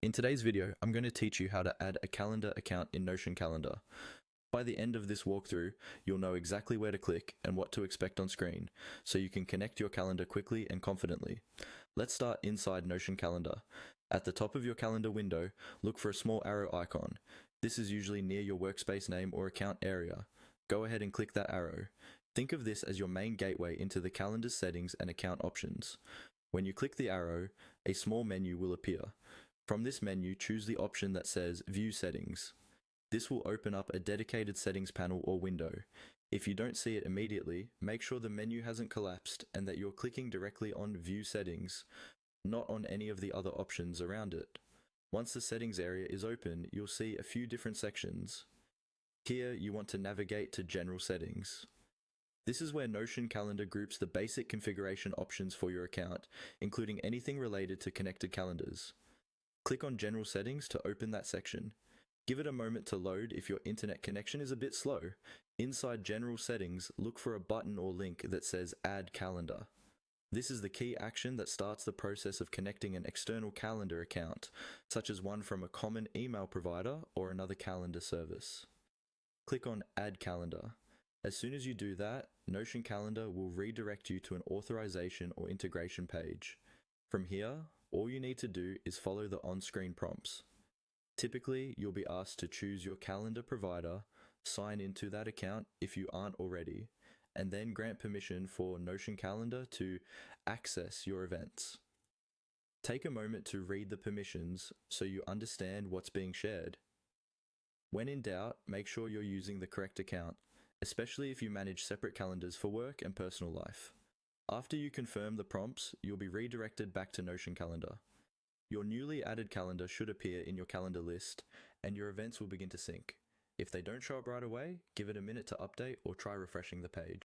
In today's video, I'm going to teach you how to add a calendar account in Notion Calendar. By the end of this walkthrough, you'll know exactly where to click and what to expect on screen, so you can connect your calendar quickly and confidently. Let's start inside Notion Calendar. At the top of your calendar window, look for a small arrow icon. This is usually near your workspace name or account area. Go ahead and click that arrow. Think of this as your main gateway into the calendar's settings and account options. When you click the arrow, a small menu will appear. From this menu, choose the option that says View Settings. This will open up a dedicated settings panel or window. If you don't see it immediately, make sure the menu hasn't collapsed and that you're clicking directly on View Settings, not on any of the other options around it. Once the settings area is open, you'll see a few different sections. Here, you want to navigate to General Settings. This is where Notion Calendar groups the basic configuration options for your account, including anything related to connected calendars. Click on General Settings to open that section. Give it a moment to load if your internet connection is a bit slow. Inside General Settings, look for a button or link that says Add Calendar. This is the key action that starts the process of connecting an external calendar account, such as one from a common email provider or another calendar service. Click on Add Calendar. As soon as you do that, Notion Calendar will redirect you to an authorization or integration page. From here, all you need to do is follow the on-screen prompts. Typically, you'll be asked to choose your calendar provider, sign into that account if you aren't already, and then grant permission for Notion Calendar to access your events. Take a moment to read the permissions so you understand what's being shared. When in doubt, make sure you're using the correct account, especially if you manage separate calendars for work and personal life. After you confirm the prompts, you'll be redirected back to Notion Calendar. Your newly added calendar should appear in your calendar list, and your events will begin to sync. If they don't show up right away, give it a minute to update or try refreshing the page.